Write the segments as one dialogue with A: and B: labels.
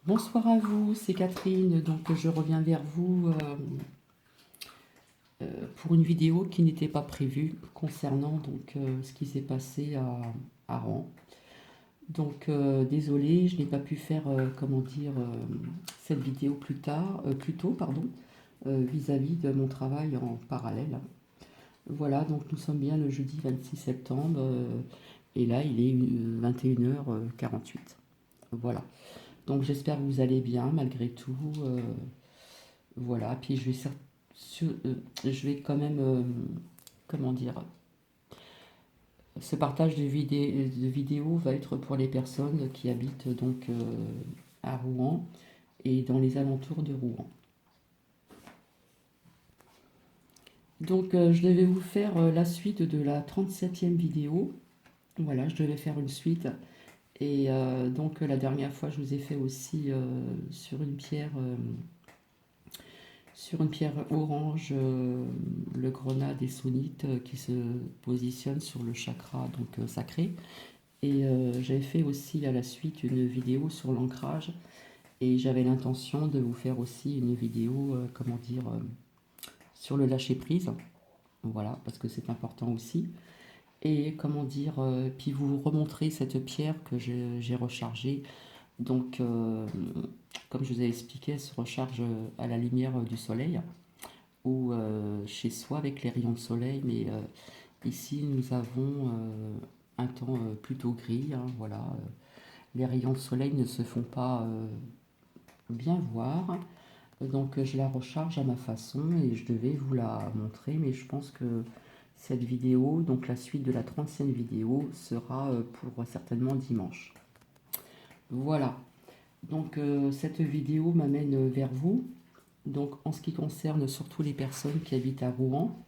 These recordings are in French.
A: Bonsoir à vous, c'est Catherine. Donc je reviens vers vous pour une vidéo qui n'était pas prévue concernant ce qui s'est passé à Rouen. Donc désolée, je n'ai pas pu faire cette vidéo plus tôt, pardon, vis-à-vis de mon travail en parallèle. Voilà, donc nous sommes bien le jeudi 26 septembre et là il est 21h48. Voilà. Donc j'espère que vous allez bien malgré tout. Voilà, puis je vais quand même, comment dire, ce partage de vidéos va être pour les personnes qui habitent à Rouen et dans les alentours de Rouen. Donc je devais vous faire la suite de la 37e vidéo. Voilà, je devais faire une suite. Et la dernière fois, je vous ai fait aussi sur une pierre orange, le grenade essonite qui se positionne sur le chakra sacré. Et j'avais fait aussi à la suite une vidéo sur l'ancrage. Et j'avais l'intention de vous faire aussi une vidéo, sur le lâcher prise. Voilà, parce que c'est important aussi. Et puis vous remontrer cette pierre que j'ai rechargée. Donc, comme je vous ai expliqué, elle se recharge à la lumière du soleil ou chez soi avec les rayons de soleil. Mais ici, nous avons un temps plutôt gris. Hein, voilà. Les rayons de soleil ne se font pas bien voir. Donc, je la recharge à ma façon et je devais vous la montrer. Mais je pense que cette vidéo, donc la suite de la 35e vidéo, sera pour certainement dimanche. Voilà. Donc, cette vidéo m'amène vers vous. Donc, en ce qui concerne surtout les personnes qui habitent à Rouen,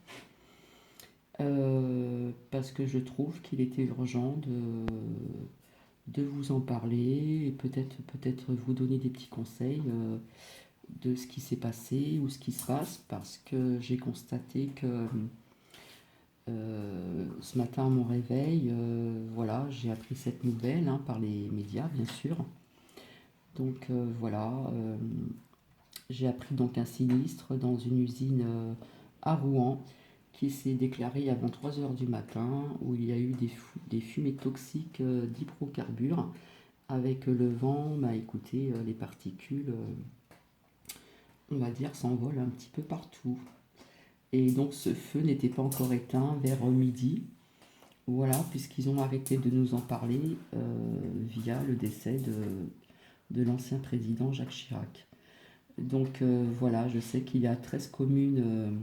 A: parce que je trouve qu'il était urgent de vous en parler et peut-être vous donner des petits conseils de ce qui s'est passé ou ce qui se passe, parce que j'ai constaté que ce matin à mon réveil, voilà, j'ai appris cette nouvelle hein, par les médias, bien sûr. Donc voilà, j'ai appris donc un sinistre dans une usine à Rouen qui s'est déclaré avant 3 heures du matin, où il y a eu des fumées toxiques d'hydrocarbures. Avec le vent, bah écoutez, les particules, on va dire, s'envolent un petit peu partout. Et donc ce feu n'était pas encore éteint vers midi. Voilà, puisqu'ils ont arrêté de nous en parler via le décès de l'ancien président Jacques Chirac. Donc voilà, je sais qu'il y a 13 communes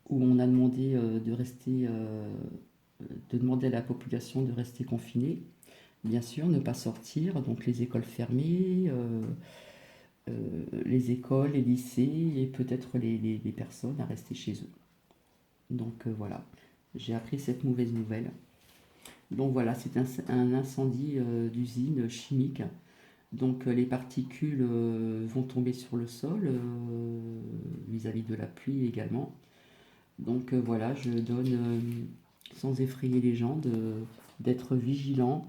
A: où on a demandé de demander à la population de rester confinée. Bien sûr, ne pas sortir, donc les écoles fermées, les écoles, les lycées et peut-être les personnes à rester chez eux. Donc voilà, j'ai appris cette mauvaise nouvelle. Donc voilà, c'est un incendie d'usine chimique. Donc les particules vont tomber sur le sol vis-à-vis de la pluie également. Donc voilà, je donne, sans effrayer les gens, d'être vigilant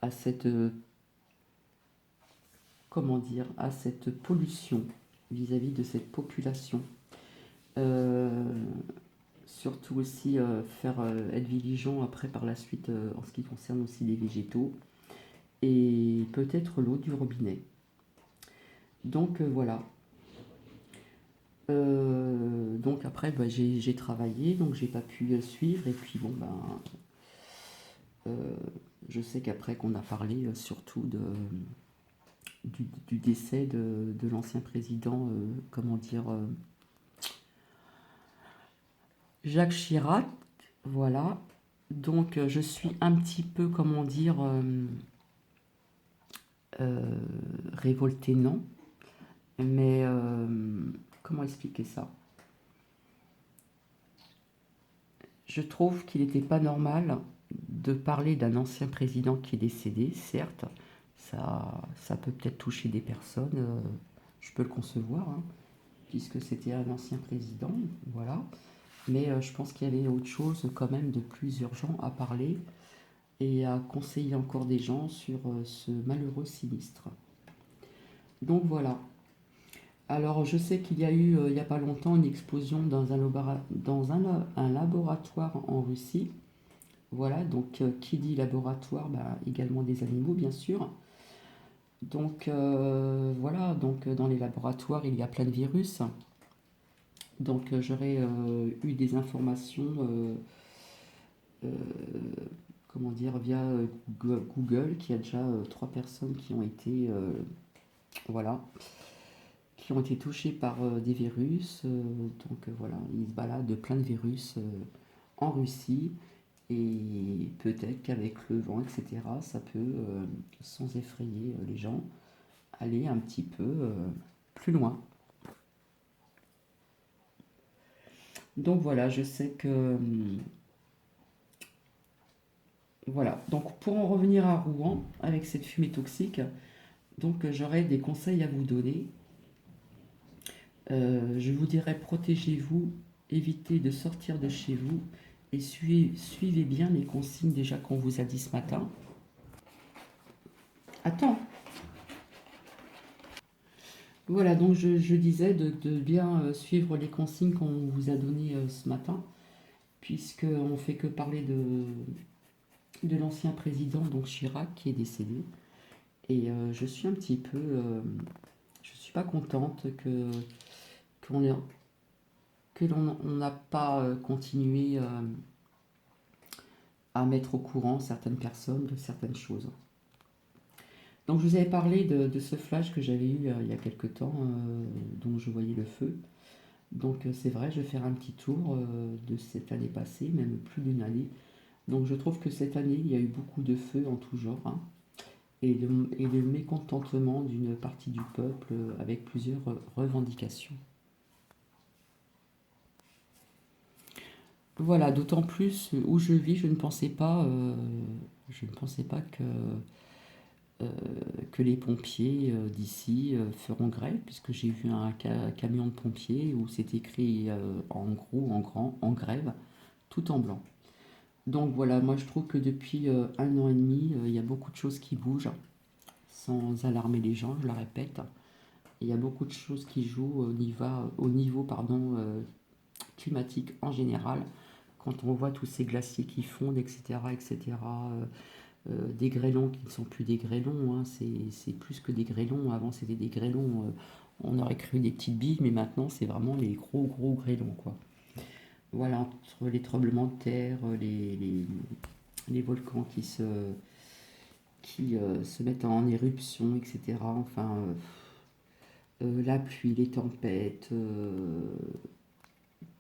A: à à cette pollution vis-à-vis de cette population. Euh, Surtout aussi être vigilant après par la suite en ce qui concerne aussi les végétaux et peut-être l'eau du robinet. Donc voilà. Donc après bah, j'ai travaillé donc j'ai pas pu suivre et puis bon ben euh, je sais qu'après qu'on a parlé surtout du décès de l'ancien président Jacques Chirac, voilà. Donc je suis un petit peu euh, révoltée, non, mais comment expliquer ça? Je trouve qu'il n'était pas normal de parler d'un ancien président qui est décédé, certes, ça peut peut-être toucher des personnes, je peux le concevoir, hein, puisque c'était un ancien président, voilà. Mais je pense qu'il y avait autre chose quand même de plus urgent à parler et à conseiller encore des gens sur ce malheureux sinistre. Donc voilà. Alors je sais qu'il y a eu, il n'y a pas longtemps, une explosion dans un laboratoire en Russie. Voilà, donc qui dit laboratoire, bah, également des animaux, bien sûr. Donc voilà, donc dans les laboratoires, il y a plein de virus. Donc j'aurais eu des informations, euh, comment dire, via Google, qui a déjà trois personnes qui ont été, voilà, qui ont été touchées par des virus. Donc voilà, ils se baladent de plein de virus en Russie. Et peut-être qu'avec le vent, etc., ça peut, sans effrayer les gens, aller un petit peu plus loin. Donc voilà, je sais que... voilà, donc pour en revenir à Rouen, avec cette fumée toxique, donc j'aurais des conseils à vous donner. Je vous dirais protégez-vous, évitez de sortir de chez vous et suivez bien les consignes déjà qu'on vous a dit ce matin. Attends, voilà, donc je disais de bien suivre les consignes qu'on vous a données ce matin, puisqu'on ne fait que parler de l'ancien président, donc Chirac, qui est décédé. Et je suis un petit peu... je suis pas contente qu'on ait- que l'on on n'a pas continué à mettre au courant certaines personnes de certaines choses. Donc je vous avais parlé de ce flash que j'avais eu il y a quelque temps, dont je voyais le feu. Donc c'est vrai, je vais faire un petit tour de cette année passée, même plus d'une année. Donc je trouve que cette année, il y a eu beaucoup de feux en tout genre, hein, et le mécontentement d'une partie du peuple avec plusieurs revendications. Voilà, d'autant plus où je vis, je ne pensais pas euh, que les pompiers d'ici feront grève, puisque j'ai vu un camion de pompiers où c'est écrit en gros, en grand, en grève, tout en blanc. Donc voilà, moi je trouve que depuis un an et demi, il y a beaucoup de choses qui bougent, sans alarmer les gens, je le répète. Il y a beaucoup de choses qui jouent au niveau pardon, climatique en général. Quand on voit tous ces glaciers qui fondent, etc., etc., des grêlons qui ne sont plus des grêlons, hein, c'est plus que des grêlons. Avant, c'était des grêlons, on aurait cru des petites billes, mais maintenant, c'est vraiment les gros, gros grêlons, quoi. Voilà, entre les tremblements de terre, les volcans qui se mettent en éruption, etc. Enfin, la pluie, les tempêtes,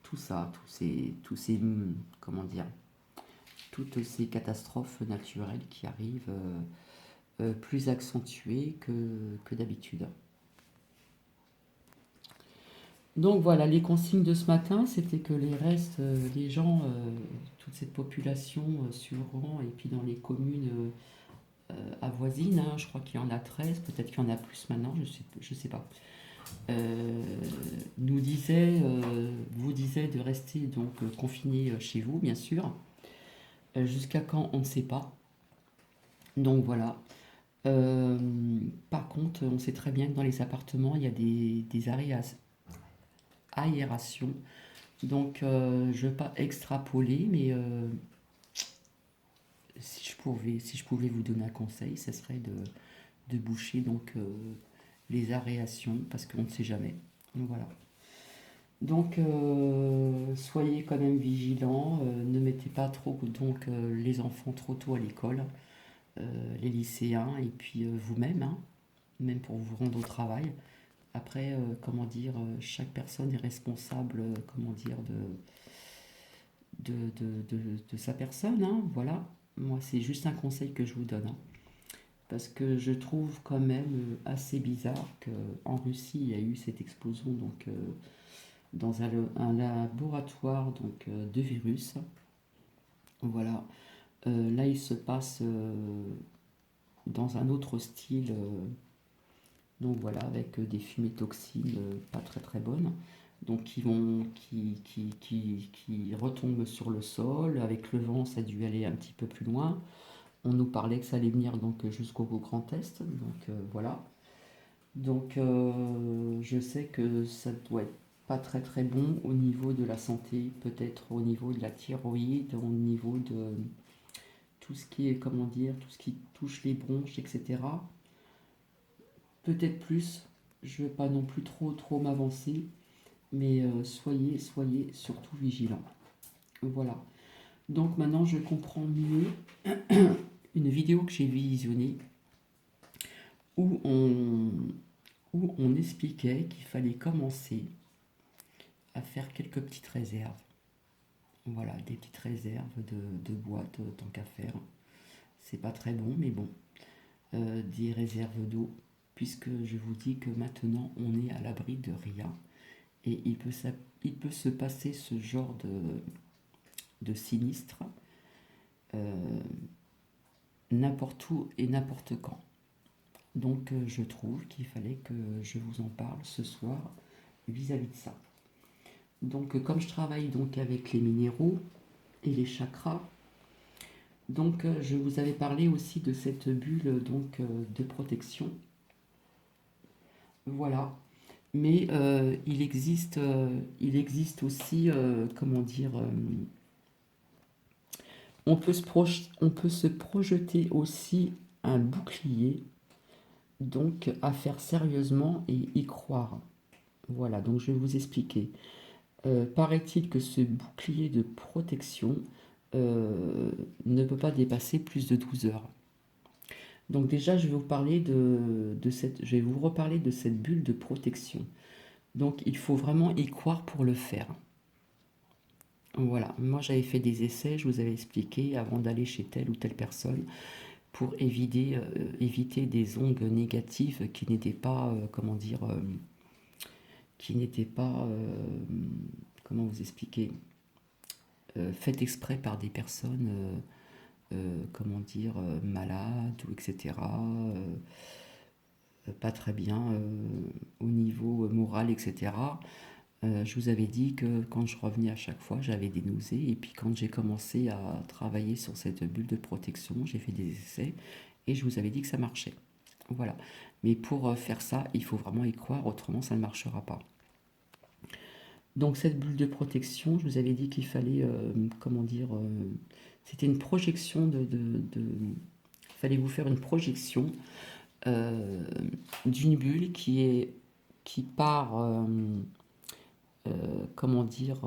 A: tout ça, comment dire, toutes ces catastrophes naturelles qui arrivent plus accentuées que d'habitude. Donc voilà, les consignes de ce matin, c'était que les restes, les gens, toute cette population sur Rouen et puis dans les communes avoisines, hein, je crois qu'il y en a 13, peut-être qu'il y en a plus maintenant, je sais pas, euh, vous disait de rester donc confiné chez vous, bien sûr. Jusqu'à quand, on ne sait pas. Donc voilà. Euh, Par contre, on sait très bien que dans les appartements, il y a des aérations. Donc, je ne veux pas extrapoler, mais si je pouvais vous donner un conseil, ce serait de boucher donc les aérations parce qu'on ne sait jamais. Donc voilà. Donc, soyez quand même vigilants. Ne mettez pas trop donc les enfants trop tôt à l'école, les lycéens et puis vous-même, hein, même pour vous rendre au travail. Après, comment dire, chaque personne est responsable, comment dire, de sa personne, hein, voilà. Moi, c'est juste un conseil que je vous donne, hein. Parce que je trouve quand même assez bizarre qu'en Russie, il y a eu cette explosion donc, dans un laboratoire donc, de virus. Voilà. Là, il se passe dans un autre style, donc voilà, avec des fumées toxiques pas très très bonnes, donc qui retombent sur le sol. Avec le vent, ça a dû aller un petit peu plus loin. On nous parlait que ça allait venir donc jusqu'au Grand Est, donc voilà. Donc, je sais que ça doit être pas très très bon au niveau de la santé, peut-être au niveau de la thyroïde, au niveau de tout ce qui est, comment dire, tout ce qui touche les bronches, etc. Peut-être plus, je ne veux pas non plus trop m'avancer, mais soyez surtout vigilants. Voilà. Donc maintenant, je comprends mieux une vidéo que j'ai visionnée où on expliquait qu'il fallait commencer à faire quelques petites réserves. Voilà, des petites réserves de boîtes, tant qu'à faire. C'est pas très bon, mais bon. Des réserves d'eau, puisque je vous dis que maintenant on est à l'abri de rien. Et il peut se passer ce genre de sinistre euh, n'importe où et n'importe quand. Donc je trouve qu'il fallait que je vous en parle ce soir vis-à-vis de ça. Donc comme je travaille donc avec les minéraux et les chakras, donc je vous avais parlé aussi de cette bulle donc de protection. Voilà. Mais il existe aussi, comment dire, on peut se projeter aussi un bouclier, donc à faire sérieusement et y croire. Voilà, donc je vais vous expliquer. Paraît-il que ce bouclier de protection ne peut pas dépasser plus de 12 heures. Donc déjà, je vais vous parler je vais vous reparler de cette bulle de protection. Donc il faut vraiment y croire pour le faire. Voilà, moi j'avais fait des essais, je vous avais expliqué avant d'aller chez telle ou telle personne pour éviter des ondes négatives qui n'étaient pas, comment dire, qui n'étaient pas, comment vous expliquer, faites exprès par des personnes, comment dire, malades ou etc. Pas très bien au niveau moral, etc. Je vous avais dit que quand je revenais à chaque fois, j'avais des nausées. Et puis quand j'ai commencé à travailler sur cette bulle de protection, j'ai fait des essais et je vous avais dit que ça marchait. Voilà. Mais pour faire ça, il faut vraiment y croire, autrement ça ne marchera pas. Donc cette bulle de protection, je vous avais dit qu'il fallait, comment dire, c'était une projection il fallait vous faire une projection euh, d'une bulle qui part comment dire,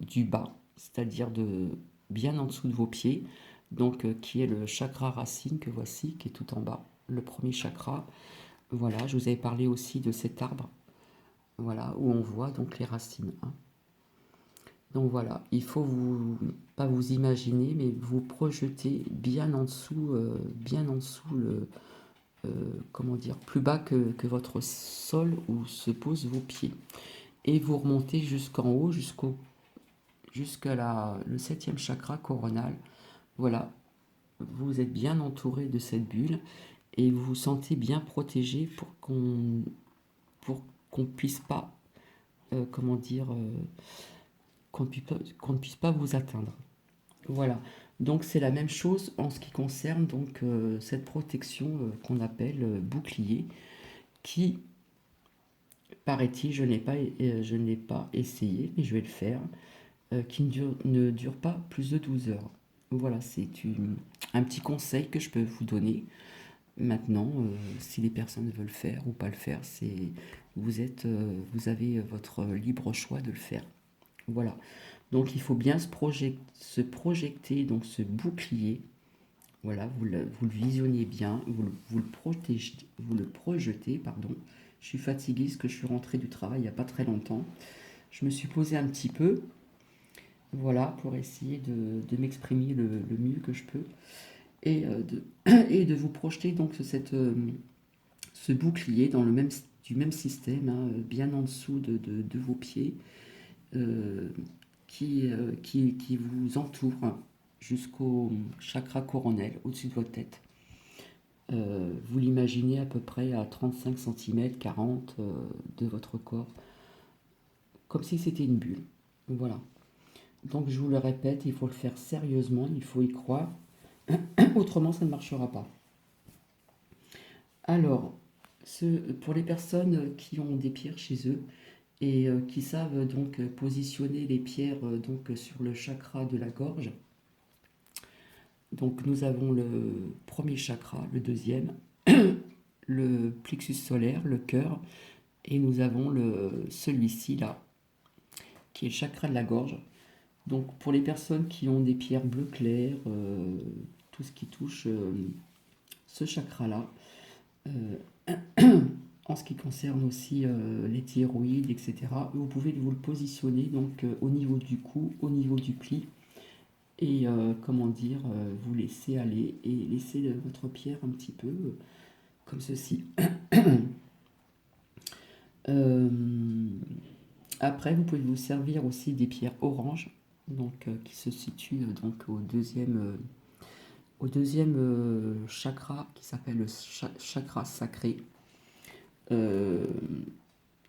A: du bas, c'est-à-dire de bien en dessous de vos pieds, donc qui est le chakra racine que voici, qui est tout en bas, le premier chakra. Voilà, je vous avais parlé aussi de cet arbre, voilà, où on voit donc les racines, hein. Donc voilà, il faut pas vous imaginer, mais vous projeter bien en dessous comment dire, plus bas que votre sol où se posent vos pieds. Et vous remontez jusqu'en haut, jusqu'à le septième chakra coronal. Voilà, vous êtes bien entouré de cette bulle et vous vous sentez bien protégé pour qu'on puisse pas, comment dire, qu'on ne puisse pas vous atteindre. Voilà. Donc c'est la même chose en ce qui concerne donc cette protection qu'on appelle bouclier, qui paraît-il, je ne l'ai pas essayé, mais je vais le faire, qui ne dure pas plus de 12 heures. Voilà, un petit conseil que je peux vous donner. Maintenant, si les personnes veulent faire ou pas le faire, vous avez votre libre choix de le faire. Voilà. Donc il faut bien se projeter, donc ce bouclier. Voilà, vous le visionnez bien, vous le projetez, pardon. Je suis fatiguée parce que je suis rentrée du travail il n'y a pas très longtemps. Je me suis posée un petit peu, voilà, pour essayer de m'exprimer le mieux que je peux et de vous projeter donc ce bouclier dans du même système, hein, bien en dessous de vos pieds, euh, qui vous entoure jusqu'au chakra coronel, au-dessus de votre tête. Vous l'imaginez à peu près à 35 cm, 40 de votre corps, comme si c'était une bulle. Voilà. Donc je vous le répète, il faut le faire sérieusement, il faut y croire, autrement ça ne marchera pas. Alors, Pour les personnes qui ont des pierres chez eux et qui savent donc positionner les pierres donc sur le chakra de la gorge. Donc nous avons le premier chakra, le deuxième, le plexus solaire, le cœur, et nous avons celui-ci là, qui est le chakra de la gorge. Donc pour les personnes qui ont des pierres bleu clair, tout ce qui touche ce chakra-là, en ce qui concerne aussi les thyroïdes, etc., vous pouvez vous le positionner donc au niveau du cou, au niveau du pli, et comment dire, vous laisser aller et laisser votre pierre un petit peu comme ceci. Euh, Après, vous pouvez vous servir aussi des pierres oranges, donc qui se situent donc au deuxième chakra qui s'appelle le chakra sacré. Euh,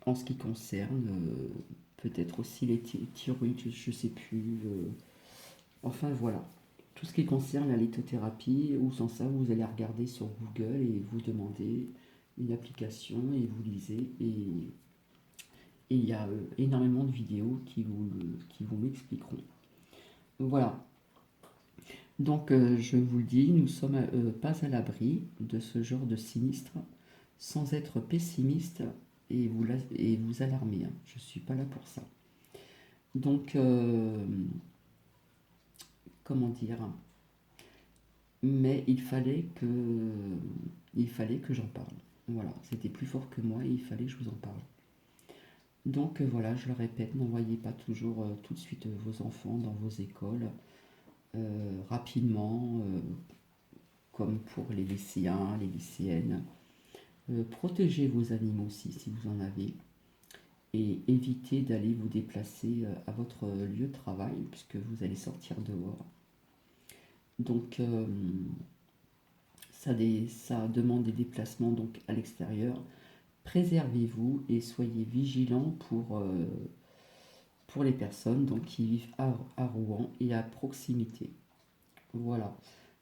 A: En ce qui concerne peut-être aussi les thyroïdes, je ne sais plus. Enfin voilà, tout ce qui concerne la lithothérapie, ou sans ça, vous allez regarder sur Google et vous demandez une application et vous lisez. Et il y a énormément de vidéos qui vous m'expliqueront. Voilà. Donc je vous le dis, nous ne sommes pas à l'abri de ce genre de sinistre sans être pessimiste et vous alarmer, hein. Je ne suis pas là pour ça. Donc, comment dire, mais il fallait que j'en parle. Voilà, c'était plus fort que moi et il fallait que je vous en parle. Donc voilà, je le répète, n'envoyez pas toujours tout de suite vos enfants dans vos écoles rapidement, comme pour les lycéens, les lycéennes. Protégez vos animaux aussi si vous en avez et évitez d'aller vous déplacer à votre lieu de travail puisque vous allez sortir dehors. Donc ça demande des déplacements donc à l'extérieur. Préservez-vous et soyez vigilants pour les personnes donc, qui vivent à Rouen et à proximité. Voilà,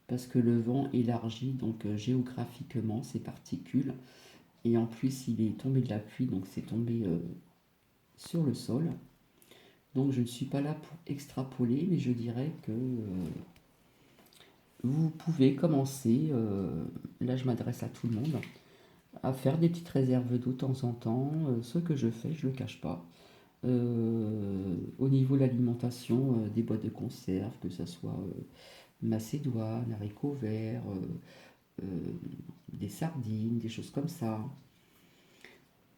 A: parce que le vent élargit donc géographiquement ces particules et en plus il est tombé de la pluie, donc c'est tombé sur le sol. Donc je ne suis pas là pour extrapoler, mais je dirais que vous pouvez commencer, là je m'adresse à tout le monde, à faire des petites réserves d'eau de temps en temps. Ce que je fais, je ne le cache pas. Au niveau de l'alimentation, des boîtes de conserve, que ce soit macédoine, haricots verts, des sardines, des choses comme ça.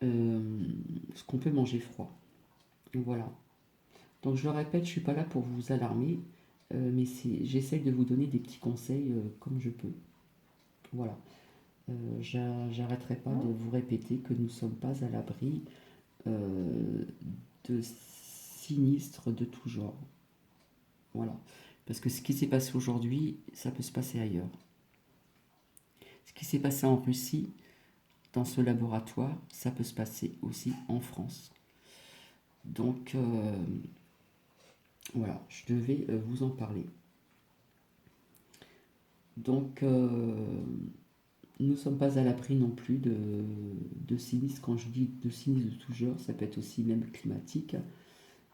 A: Ce qu'on peut manger froid. Voilà. Donc je le répète, je ne suis pas là pour vous alarmer, mais j'essaye de vous donner des petits conseils comme je peux. Voilà. J'arrêterai pas de vous répéter que nous ne sommes pas à l'abri euh, de sinistres de tout genre. Voilà. Parce que ce qui s'est passé aujourd'hui, ça peut se passer ailleurs. Ce qui s'est passé en Russie, dans ce laboratoire, ça peut se passer aussi en France. Donc voilà, je devais vous en parler. Donc nous ne sommes pas à l'abri non plus de sinistres. Quand je dis de sinistres de tout genre, ça peut être aussi même climatique.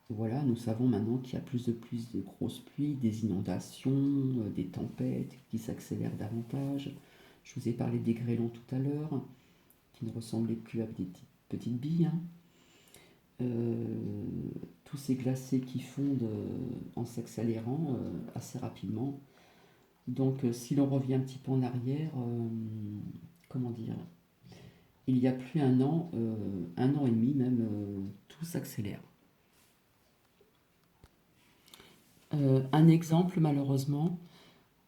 A: Voilà, nous savons maintenant qu'il y a plus de grosses pluies, des inondations, des tempêtes qui s'accélèrent davantage. Je vous ai parlé des grêlons tout à l'heure, qui ne ressemblaient plus à des petites billes, hein. Tous ces glacés qui fondent en s'accélérant assez rapidement. Donc si l'on revient un petit peu en arrière, comment dire, il y a plus un an et demi même, tout s'accélère. Un exemple malheureusement,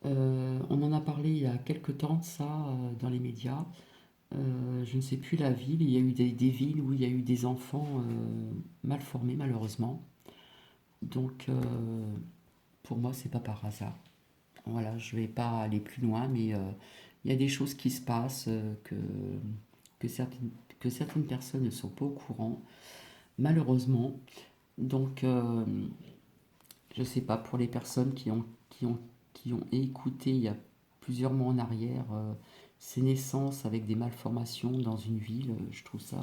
A: on en a parlé il y a quelque temps de ça dans les médias. Je ne sais plus la ville, il y a eu des villes où il y a eu des enfants mal formés malheureusement. Donc pour moi c'est pas par hasard. Voilà, je vais pas aller plus loin, mais il y a des choses qui se passent que, certaines, que certaines personnes ne sont pas au courant, malheureusement. Donc je sais pas, pour les personnes qui ont écouté il y a plusieurs mois en arrière ces naissances avec des malformations dans une ville, je trouve ça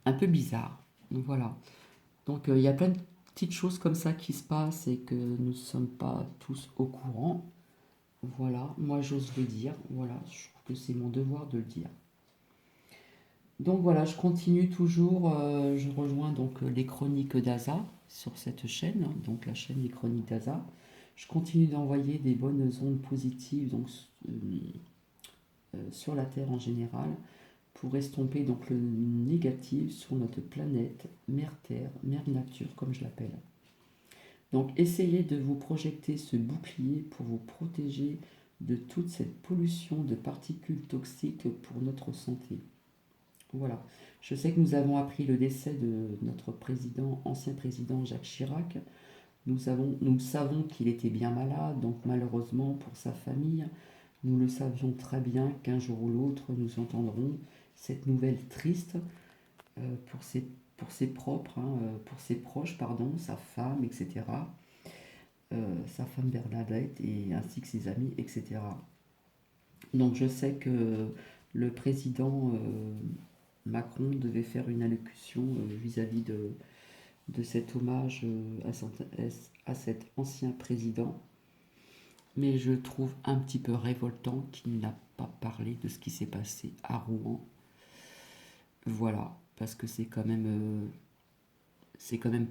A: un peu bizarre. Donc voilà. Donc il y a plein de petites choses comme ça qui se passent et que nous ne sommes pas tous au courant. Voilà, moi j'ose le dire. Voilà, je trouve que c'est mon devoir de le dire. Donc voilà, je continue toujours, je rejoins donc les chroniques d'Aza sur cette chaîne, donc la chaîne des chroniques d'Aza. Je continue d'envoyer des bonnes ondes positives donc, sur la Terre en général pour estomper donc le négatif sur notre planète, Mère Terre, Mère Nature comme je l'appelle. Donc essayez de vous projeter ce bouclier pour vous protéger de toute cette pollution de particules toxiques pour notre santé. Voilà. Je sais que nous avons appris le décès de notre président, ancien président Jacques Chirac. Nous savons qu'il était bien malade, donc malheureusement pour sa famille, nous le savions très bien qu'un jour ou l'autre nous entendrons cette nouvelle triste pour ses propres, pour ses proches, pardon, sa femme, etc. Sa femme Bernadette et ainsi que ses amis, etc. Donc je sais que le président Macron devait faire une allocution vis-à-vis de cet hommage à cet ancien président. Mais je trouve un petit peu révoltant qu'il n'a pas parlé de ce qui s'est passé à Rouen. Voilà, parce que c'est quand même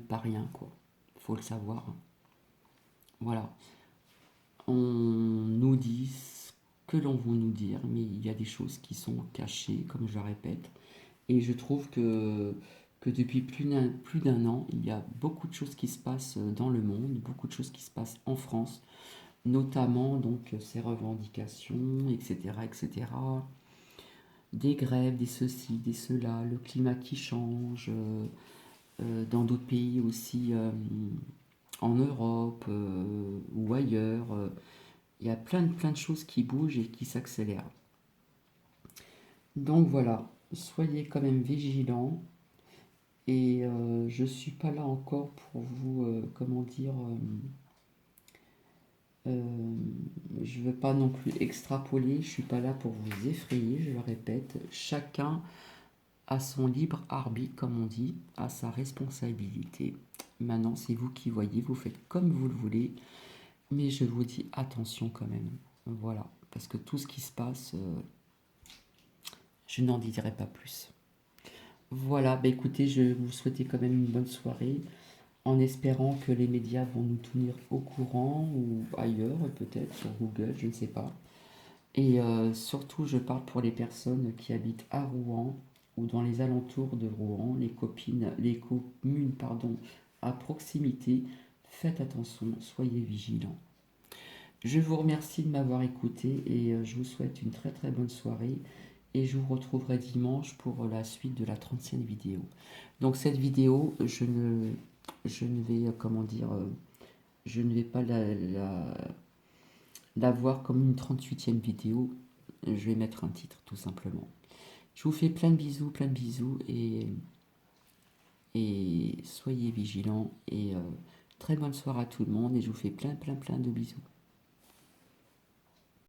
A: pas rien, quoi. Faut le savoir. Voilà. On nous dit ce que l'on veut nous dire, mais il y a des choses qui sont cachées, comme je le répète. Et je trouve que depuis plus d'un an, il y a beaucoup de choses qui se passent dans le monde, beaucoup de choses qui se passent en France, notamment donc ces revendications, etc., etc. Des grèves, des ceci, des cela, le climat qui change, dans d'autres pays aussi, en Europe ou ailleurs. Il y a plein de choses qui bougent et qui s'accélèrent. Donc voilà, soyez quand même vigilants. Et je suis pas là encore pour vous, comment dire, euh, je veux pas non plus extrapoler, je suis pas là pour vous effrayer, je le répète. Chacun a son libre arbitre, comme on dit, a sa responsabilité. Maintenant, c'est vous qui voyez, vous faites comme vous le voulez, mais je vous dis attention quand même. Voilà, parce que tout ce qui se passe, je n'en dirai pas plus. Voilà, bah écoutez, je vous souhaite quand même une bonne soirée, en espérant que les médias vont nous tenir au courant ou ailleurs, peut-être sur Google, je ne sais pas. Et surtout, je parle pour les personnes qui habitent à Rouen ou dans les alentours de Rouen, les communes, pardon, à proximité. Faites attention, soyez vigilants. Je vous remercie de m'avoir écouté et je vous souhaite une très très bonne soirée. Et je vous retrouverai dimanche pour la suite de la 30e vidéo. Donc cette vidéo, je ne vais, comment dire, je ne vais pas la voir comme une 38e vidéo. Je vais mettre un titre, tout simplement. Je vous fais plein de bisous et soyez vigilants. Et très bonne soirée à tout le monde. Et je vous fais plein de bisous.